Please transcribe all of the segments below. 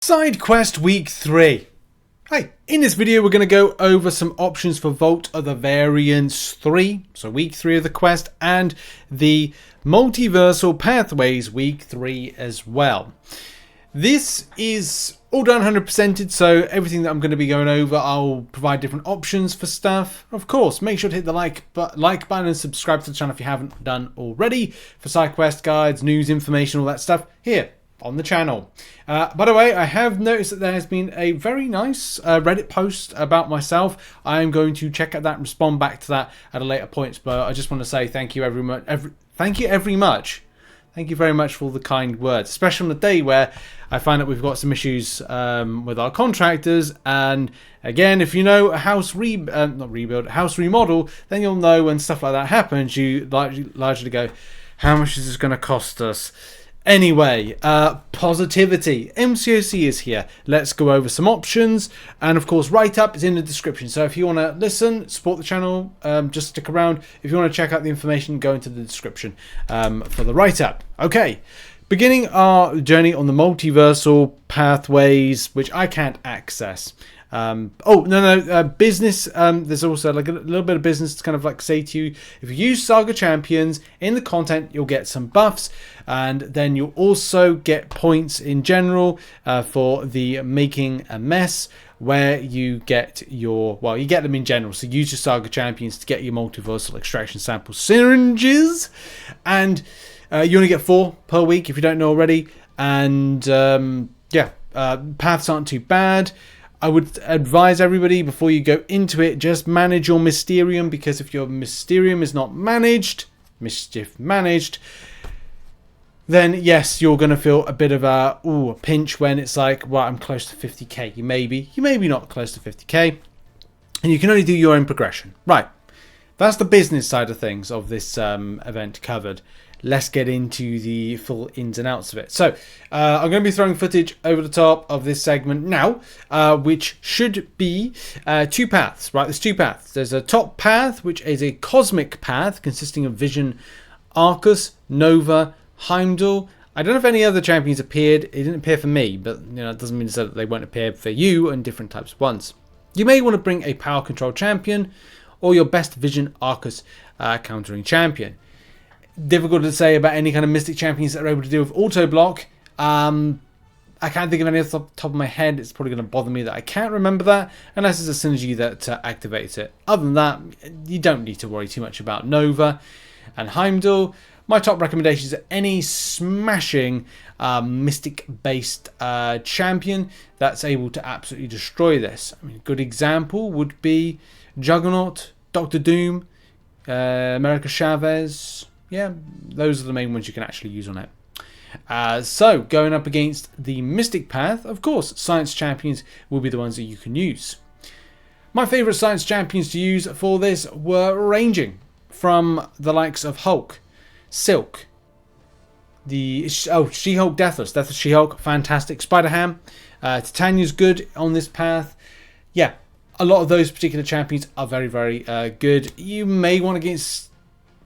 Side quest week 3. Hi, in this video we're going to go over some options for Vault of the Variance 3, so week 3 of the quest, and the Multiversal Pathways week 3 as well. This is all done 100%ed, so everything that I'm going to be going over, I'll provide different options for stuff. Of course, make sure to hit the like button and subscribe to the channel if you haven't done already for side quest guides, news, information, all that stuff here on the channel. By the way, I have noticed that there has been a very nice Reddit post about myself. I'm going to check out that and respond back to that at a later point, but I just want to say thank you very much. Thank you very much for all the kind words, especially on the day where I find that we've got some issues with our contractors. And again, if you know a house house remodel, then you'll know when stuff like that happens, you largely go, how much is this going to cost us? Anyway, positivity. MCOC is here. Let's go over some options. And of course, write-up is in the description. So if you want to listen, support the channel, just stick around. If you want to check out the information, go into the description for the write-up. Okay, beginning our journey on the multiversal pathways, which I can't access. Business. There's also like a little bit of business to kind of like say to you, if you use saga champions in the content, you'll get some buffs, and then you'll also get points in general for the making a mess, where you get your, well, you get them in general. So use your saga champions to get your multiversal extraction sample syringes, and you only get 4 per week if you don't know already. And paths aren't too bad. I would advise everybody before you go into it, just manage your mysterium, because if your mysterium is not managed, mischief managed, then yes, you're going to feel a bit of a pinch when it's like, well, I'm close to 50k. You may be not close to 50k, and you can only do your own progression. Right, that's the business side of things of this event covered. Let's get into the full ins and outs of it. So I'm going to be throwing footage over the top of this segment now, which should be 2 paths, right? There's 2 paths. There's a top path, which is a cosmic path consisting of Vision, Aarkus, Nova, Heimdall. I don't know if any other champions appeared. It didn't appear for me, but you know, it doesn't mean that they won't appear for you and different types of ones. You may want to bring a power control champion or your best Vision Aarkus countering champion. Difficult to say about any kind of Mystic champions that are able to deal with auto block. I can't think of any off the top of my head. It's probably going to bother me that I can't remember that, unless it's a synergy that activates it. Other than that, you don't need to worry too much about Nova and Heimdall. My top recommendations are any smashing Mystic-based champion that's able to absolutely destroy this. I mean, a good example would be Juggernaut, Dr. Doom, America Chavez. Yeah, those are the main ones you can actually use on it. So, going up against the Mystic path, of course, Science Champions will be the ones that you can use. My favourite Science Champions to use for this were ranging from the likes of Hulk, Silk, She-Hulk Deathless She-Hulk, fantastic. Spider-Ham, Titania's good on this path. Yeah, a lot of those particular champions are very, very good. You may want to get,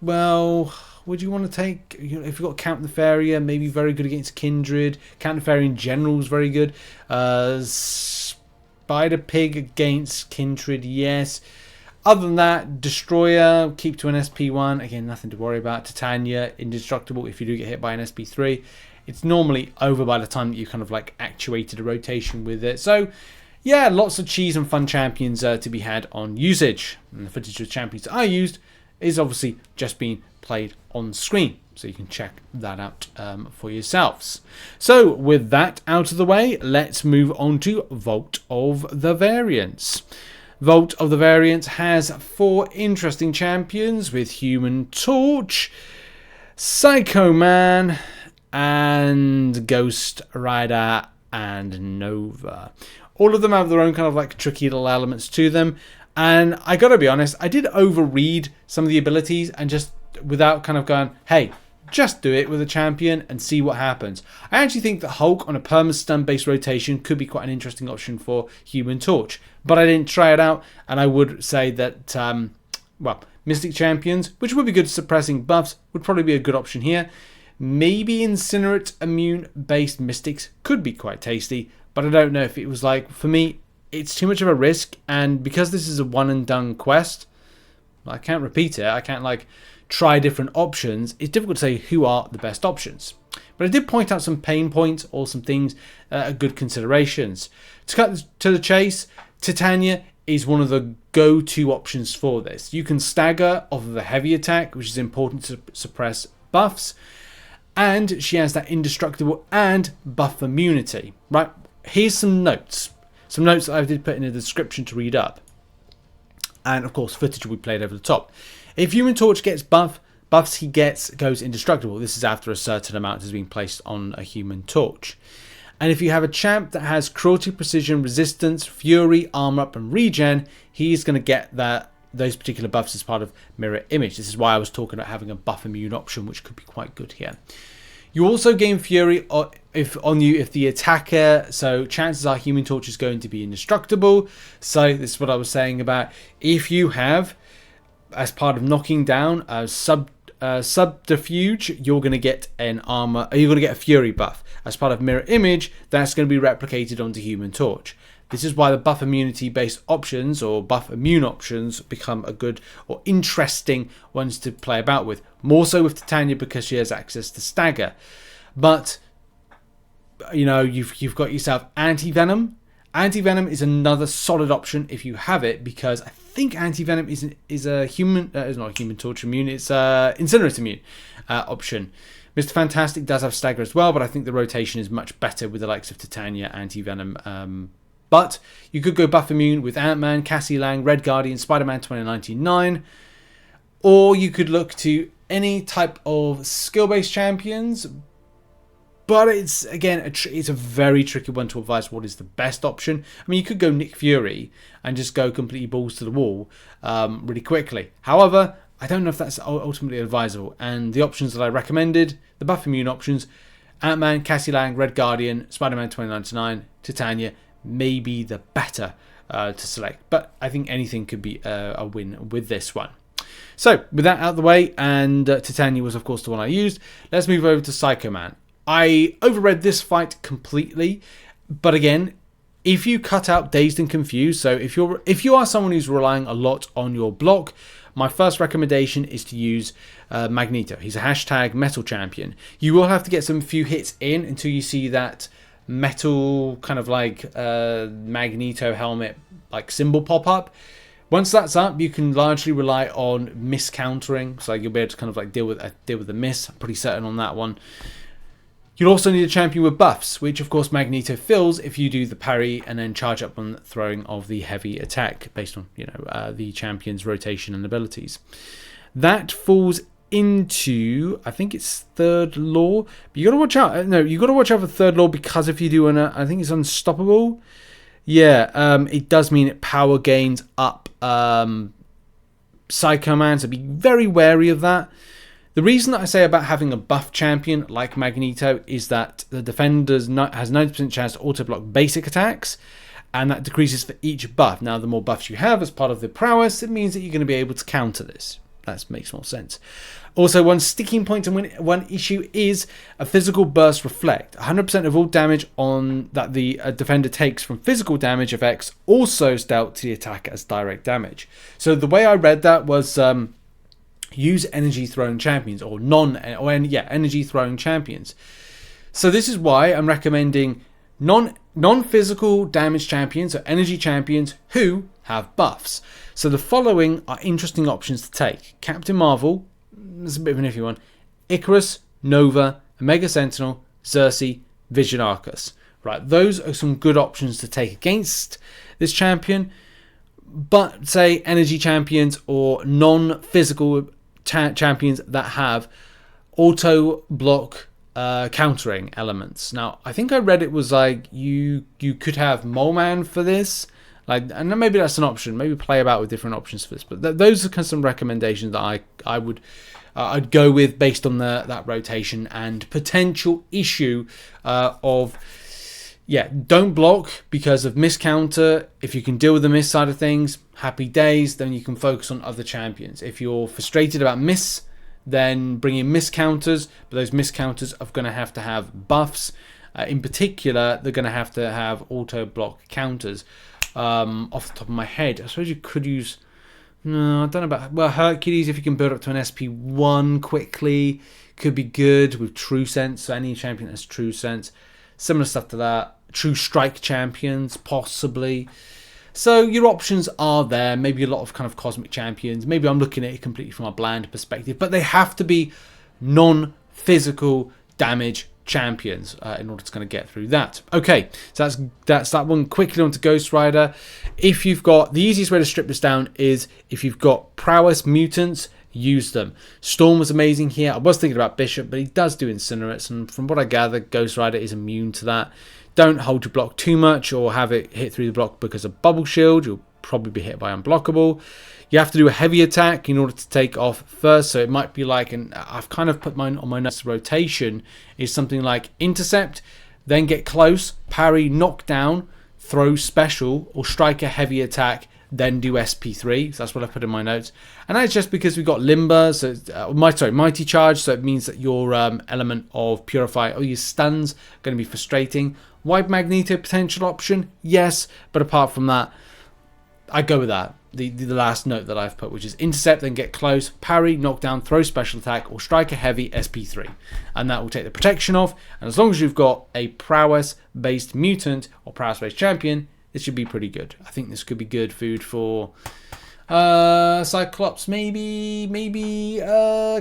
well, would you want to take, if you've got Count Nefaria, maybe very good against Kindred. Count Nefaria in general is very good. Spider Pig against Kindred, yes. Other than that, Destroyer, keep to an SP1. Again, nothing to worry about. Titania, indestructible if you do get hit by an SP3. It's normally over by the time that you kind of like actuated a rotation with it. So, yeah, lots of cheese and fun champions to be had on usage. And the footage of champions I used is obviously just being played on screen, so you can check that out for yourselves. So with that out of the way, let's move on to Vault of the Variance. Vault of the Variance has 4 interesting champions with Human Torch, Psycho Man, and Ghost Rider and Nova. All of them have their own kind of like tricky little elements to them. And I gotta be honest, I did overread some of the abilities and just without kind of going, hey, just do it with a champion and see what happens. I actually think that Hulk on a perma-stun based rotation could be quite an interesting option for Human Torch. But I didn't try it out, and I would say that, Mystic champions, which would be good at suppressing buffs, would probably be a good option here. Maybe Incinerate immune based Mystics could be quite tasty, but I don't know if it was like, for me, it's too much of a risk, and because this is a one and done quest, I can't repeat it. I can't like try different options. It's difficult to say who are the best options. But I did point out some pain points or some things are good considerations. To cut to the chase, Titania is one of the go-to options for this. You can stagger off of a heavy attack, which is important to suppress buffs. And she has that indestructible and buff immunity. Right, here's some notes. Some notes that I did put in the description to read up. And of course, footage we played over the top. If Human Torch gets buffs he gets goes indestructible. This is after a certain amount has been placed on a Human Torch. And if you have a champ that has cruelty, precision, resistance, fury, armor up, and regen, he's going to get those particular buffs as part of mirror image. This is why I was talking about having a buff immune option, which could be quite good here. You also gain fury if the attacker, so chances are Human Torch is going to be indestructible. So this is what I was saying about if you have, as part of knocking down a subterfuge, you're going to get an armor, you're going to get a fury buff. As part of mirror image, that's going to be replicated onto Human Torch. This is why the buff immunity based options or buff immune options become a good or interesting ones to play about with. More so with Titania because she has access to stagger. But you know, you've got yourself anti-venom. Anti-venom is another solid option if you have it, because I think anti-venom is a human it's not a Human Torch immune, it's a incinerate immune option. Mr. Fantastic does have stagger as well, but I think the rotation is much better with the likes of Titania, anti-venom. But you could go buff immune with Ant-Man, Cassie Lang, Red Guardian, Spider-Man 2099. Or you could look to any type of skill-based champions. But it's, again, it's a very tricky one to advise what is the best option. I mean, you could go Nick Fury and just go completely balls to the wall really quickly. However, I don't know if that's ultimately advisable. And the options that I recommended, the buff immune options, Ant-Man, Cassie Lang, Red Guardian, Spider-Man 2099, Titania, may be the better to select. But I think anything could be a win with this one. So, with that out of the way, and Titania was, of course, the one I used, let's move over to Psycho Man. I overread this fight completely, but again, if you cut out Dazed and Confused, so if you are someone who's relying a lot on your block, my first recommendation is to use Magneto. He's a hashtag metal champion. You will have to get some few hits in until you see that metal kind of like Magneto helmet like symbol pop up. Once that's up, you can largely rely on miss countering, so you'll be able to kind of like deal with the miss. I'm pretty certain on that one. You'll also need a champion with buffs, which of course Magneto fills if you do the parry and then charge up on throwing of the heavy attack based on the champion's rotation and abilities. That falls into, I think it's third law, but you got to watch out. No, you got to watch out for third law, because if you do I think it's unstoppable. Yeah, it does mean it power gains up Psycho Man, so be very wary of that. The reason that I say about having a buff champion like Magneto is that the defender has 90% chance to auto-block basic attacks, and that decreases for each buff. Now, the more buffs you have as part of the prowess, it means that you're going to be able to counter this. That makes more sense. Also, one sticking point and one issue is a physical burst reflect. 100% of all damage that the defender takes from physical damage effects also is dealt to the attacker as direct damage. So the way I read that was use energy throwing champions or energy throwing champions. So this is why I'm recommending non-physical damage champions or energy champions who have buffs. So the following are interesting options to take: Captain Marvel, there's a bit of an iffy one, Icarus, Nova, Omega Sentinel, Xerxes, Vision Aarkus. Right, those are some good options to take against this champion. But say energy champions or non-physical champions that have auto block countering elements. Now, I think I read it was like you could have Mole Man for this. Like, and maybe that's an option. Maybe play about with different options for this. But those are kind of some recommendations that I'd go with based on that rotation and potential issue of don't block because of miss counter. If you can deal with the miss side of things, happy days. Then you can focus on other champions. If you're frustrated about miss, then bring in miss counters. But those miss counters are going to have buffs. In particular, they're going to have auto block counters. Off the top of my head, I suppose you could use... No, I don't know about... Well, Hercules, if you can build up to an SP1 quickly, could be good with True Sense. So any champion has True Sense. Similar stuff to that. True Strike champions, possibly. So your options are there. Maybe a lot of kind of cosmic champions. Maybe I'm looking at it completely from a bland perspective. But they have to be non-physical damage champions in order to kind of get through that. Okay, so that's that one. Quickly on to Ghost Rider. If you've got... The easiest way to strip this down is if you've got prowess mutants, use them. Storm was amazing here. I was thinking about Bishop, but he does do Incinerates, and from what I gather, Ghost Rider is immune to that. Don't hold your block too much or have it hit through the block because of Bubble Shield. You'll probably be hit by Unblockable. You have to do a heavy attack in order to take off first, so it might be like, and I've kind of put mine on my notes, rotation is something like intercept, then get close, parry, knock down, throw special, or strike a heavy attack, then do SP3. So that's what I put in my notes. And that's just because we've got Limber, so Mighty Charge, so it means that your element of Purify or your stuns are going to be frustrating. White Magneto potential option, yes, but apart from that, I go with that. The last note that I've put, which is intercept, then get close, parry, knock down, throw special attack, or strike a heavy SP3. And that will take the protection off. And as long as you've got a prowess-based mutant or prowess-based champion, this should be pretty good. I think this could be good food for Cyclops, maybe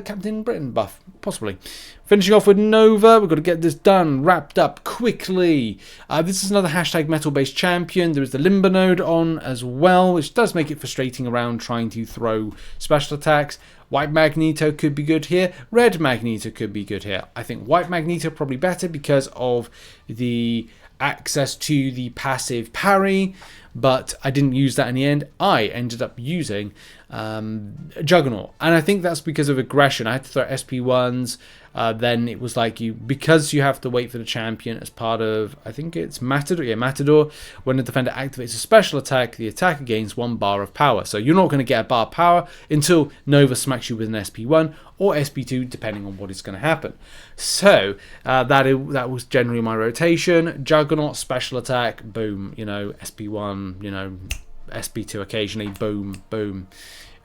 Captain Britain buff, possibly. Finishing off with Nova, we've got to get this done, wrapped up quickly. This is another hashtag metal-based champion. There is the Limber node on as well, which does make it frustrating around trying to throw special attacks. White Magneto could be good here. Red Magneto could be good here. I think White Magneto probably better because of the access to the passive parry, but I didn't use that in the end. I ended up using Juggernaut, and I think that's because of aggression. I had to throw SP1s, then it was like because you have to wait for the champion as part of, I think it's Matador, when the defender activates a special attack, the attacker gains 1 bar of power. So you're not going to get a bar of power until Nova smacks you with an SP1 or SP2, depending on what is going to happen. So that was generally my rotation. Juggernaut, special attack, boom, SP1, SP2 occasionally, boom, boom.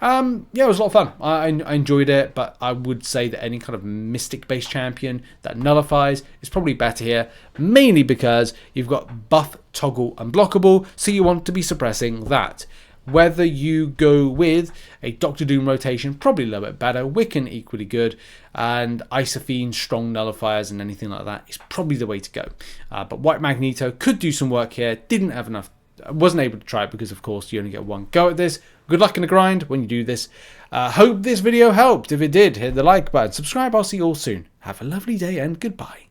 Yeah, it was a lot of fun. I enjoyed it, but I would say that any kind of mystic-based champion that nullifies is probably better here, mainly because you've got buff, toggle, unblockable, so you want to be suppressing that. Whether you go with a Doctor Doom rotation, probably a little bit better. Wiccan, equally good. And Isophene, strong nullifiers and anything like that is probably the way to go. But White Magneto could do some work here. Didn't have enough. Wasn't able to try it because, of course, you only get one go at this. Good luck in the grind when you do this. Hope this video helped. If it did, hit the like button. Subscribe. I'll see you all soon. Have a lovely day and goodbye.